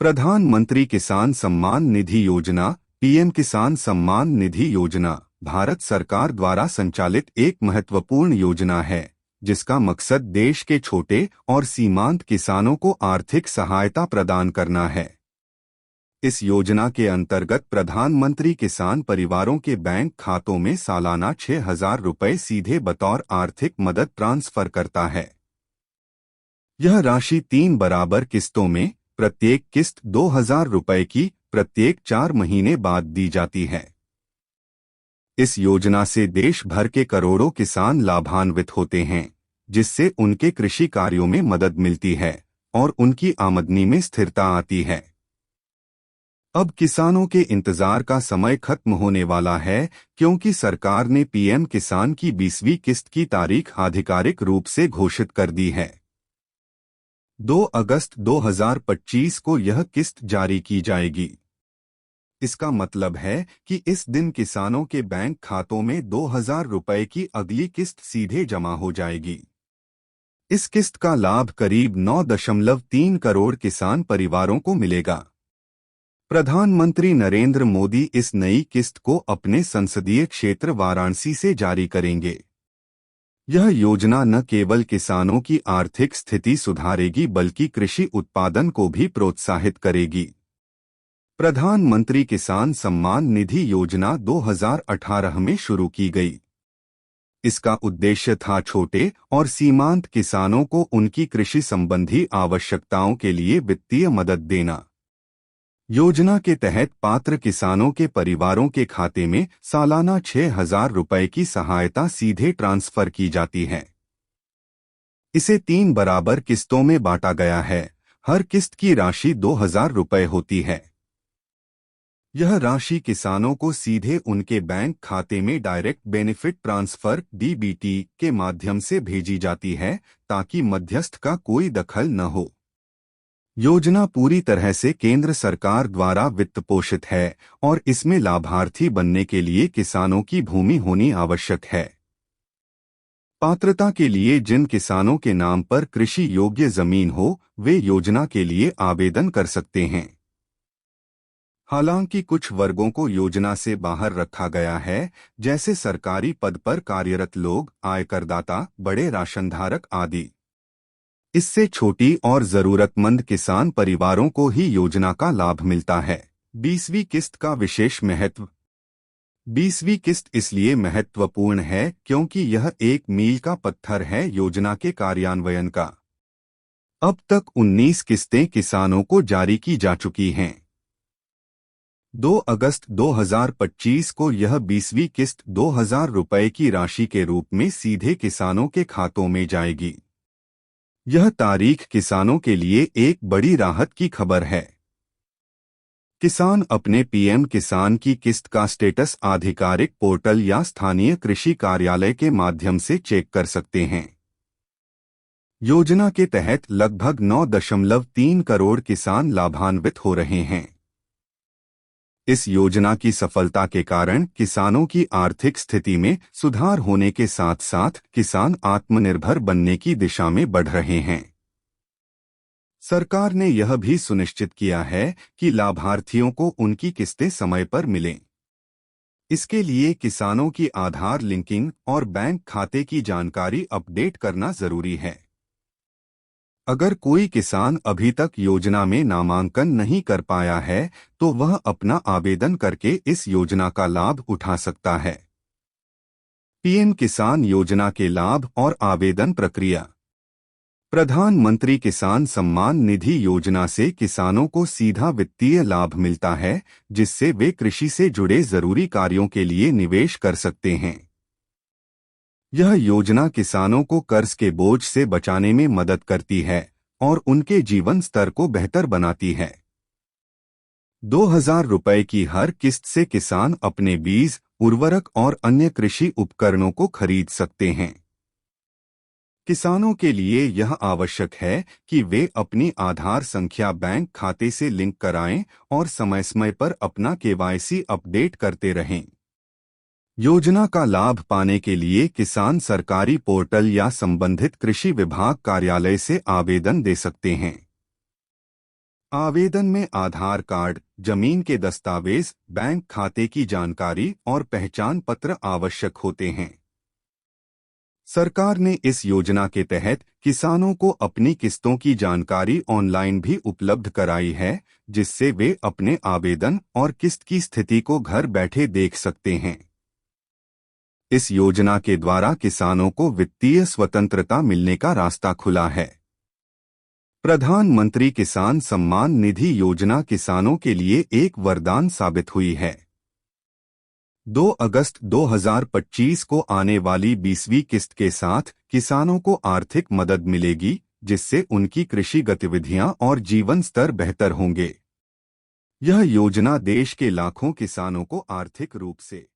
प्रधानमंत्री किसान सम्मान निधि योजना पीएम किसान सम्मान निधि योजना भारत सरकार द्वारा संचालित एक महत्वपूर्ण योजना है जिसका मकसद देश के छोटे और सीमांत किसानों को आर्थिक सहायता प्रदान करना है। इस योजना के अंतर्गत प्रधानमंत्री किसान परिवारों के बैंक खातों में सालाना 6,000 रुपये सीधे बतौर आर्थिक मदद ट्रांसफर करता है। यह राशि 3 बराबर किस्तों में प्रत्येक किस्त 2,000 रुपये की प्रत्येक 4 महीने बाद दी जाती है। इस योजना से देश भर के करोड़ों किसान लाभान्वित होते हैं, जिससे उनके कृषि कार्यों में मदद मिलती है और उनकी आमदनी में स्थिरता आती है। अब किसानों के इंतजार का समय खत्म होने वाला है, क्योंकि सरकार ने पीएम किसान की 20वीं किस्त की तारीख आधिकारिक रूप से घोषित कर दी है। 2 अगस्त 2025 को यह किस्त जारी की जाएगी। इसका मतलब है कि इस दिन किसानों के बैंक खातों में 2,000 रुपये की अगली किस्त सीधे जमा हो जाएगी। इस किस्त का लाभ करीब 9.3 करोड़ किसान परिवारों को मिलेगा। प्रधानमंत्री नरेंद्र मोदी इस नई किस्त को अपने संसदीय क्षेत्र वाराणसी से जारी करेंगे। यह योजना न केवल किसानों की आर्थिक स्थिति सुधारेगी बल्कि कृषि उत्पादन को भी प्रोत्साहित करेगी। प्रधानमंत्री किसान सम्मान निधि योजना 2018 में शुरू की गई। इसका उद्देश्य था छोटे और सीमांत किसानों को उनकी कृषि संबंधी आवश्यकताओं के लिए वित्तीय मदद देना। योजना के तहत पात्र किसानों के परिवारों के खाते में सालाना 6,000 रुपये की सहायता सीधे ट्रांसफर की जाती है। इसे 3 बराबर किस्तों में बांटा गया है। हर किस्त की राशि 2,000 रुपये होती है। यह राशि किसानों को सीधे उनके बैंक खाते में डायरेक्ट बेनिफिट ट्रांसफर (डीबीटी) के माध्यम से भेजी जाती है, ताकि मध्यस्थ का कोई दखल न हो। योजना पूरी तरह से केंद्र सरकार द्वारा वित्त पोषित है और इसमें लाभार्थी बनने के लिए किसानों की भूमि होनी आवश्यक है। पात्रता के लिए जिन किसानों के नाम पर कृषि योग्य जमीन हो, वे योजना के लिए आवेदन कर सकते हैं। हालांकि कुछ वर्गों को योजना से बाहर रखा गया है, जैसे सरकारी पद पर कार्यरत लोग, आयकरदाता, बड़े राशनधारक आदि। इससे छोटी और जरूरतमंद किसान परिवारों को ही योजना का लाभ मिलता है। 20वीं किस्त का विशेष महत्व। 20वीं किस्त इसलिए महत्वपूर्ण है क्योंकि यह एक मील का पत्थर है योजना के कार्यान्वयन का। अब तक 19 किस्तें किसानों को जारी की जा चुकी हैं। 2 अगस्त 2025 को यह 20वीं किस्त 2,000 रुपये की राशि के रूप में सीधे किसानों के खातों में जाएगी। यह तारीख किसानों के लिए एक बड़ी राहत की खबर है। किसान अपने पीएम किसान की किस्त का स्टेटस आधिकारिक पोर्टल या स्थानीय कृषि कार्यालय के माध्यम से चेक कर सकते हैं। योजना के तहत लगभग 9.3 करोड़ किसान लाभान्वित हो रहे हैं। इस योजना की सफलता के कारण किसानों की आर्थिक स्थिति में सुधार होने के साथ साथ किसान आत्मनिर्भर बनने की दिशा में बढ़ रहे हैं। सरकार ने यह भी सुनिश्चित किया है कि लाभार्थियों को उनकी किस्तें समय पर मिलें। इसके लिए किसानों की आधार लिंकिंग और बैंक खाते की जानकारी अपडेट करना जरूरी है। अगर कोई किसान अभी तक योजना में नामांकन नहीं कर पाया है, तो वह अपना आवेदन करके इस योजना का लाभ उठा सकता है। पीएम किसान योजना के लाभ और आवेदन प्रक्रिया। प्रधानमंत्री किसान सम्मान निधि योजना से किसानों को सीधा वित्तीय लाभ मिलता है, जिससे वे कृषि से जुड़े जरूरी कार्यों के लिए निवेश कर सकते हैं। यह योजना किसानों को कर्ज के बोझ से बचाने में मदद करती है और उनके जीवन स्तर को बेहतर बनाती है। 2,000 रुपये की हर किस्त से किसान अपने बीज, उर्वरक और अन्य कृषि उपकरणों को खरीद सकते हैं। किसानों के लिए यह आवश्यक है कि वे अपनी आधार संख्या बैंक खाते से लिंक कराएं और समय समय पर अपना केवाईसी अपडेट करते रहें। योजना का लाभ पाने के लिए किसान सरकारी पोर्टल या संबंधित कृषि विभाग कार्यालय से आवेदन दे सकते हैं। आवेदन में आधार कार्ड, जमीन के दस्तावेज, बैंक खाते की जानकारी और पहचान पत्र आवश्यक होते हैं। सरकार ने इस योजना के तहत किसानों को अपनी किस्तों की जानकारी ऑनलाइन भी उपलब्ध कराई है, जिससे वे अपने आवेदन और किस्त की स्थिति को घर बैठे देख सकते हैं। इस योजना के द्वारा किसानों को वित्तीय स्वतंत्रता मिलने का रास्ता खुला है। प्रधानमंत्री किसान सम्मान निधि योजना किसानों के लिए एक वरदान साबित हुई है। 2 अगस्त 2025 को आने वाली 20वीं किस्त के साथ किसानों को आर्थिक मदद मिलेगी, जिससे उनकी कृषि गतिविधियां और जीवन स्तर बेहतर होंगे। यह योजना देश के लाखों किसानों को आर्थिक रूप से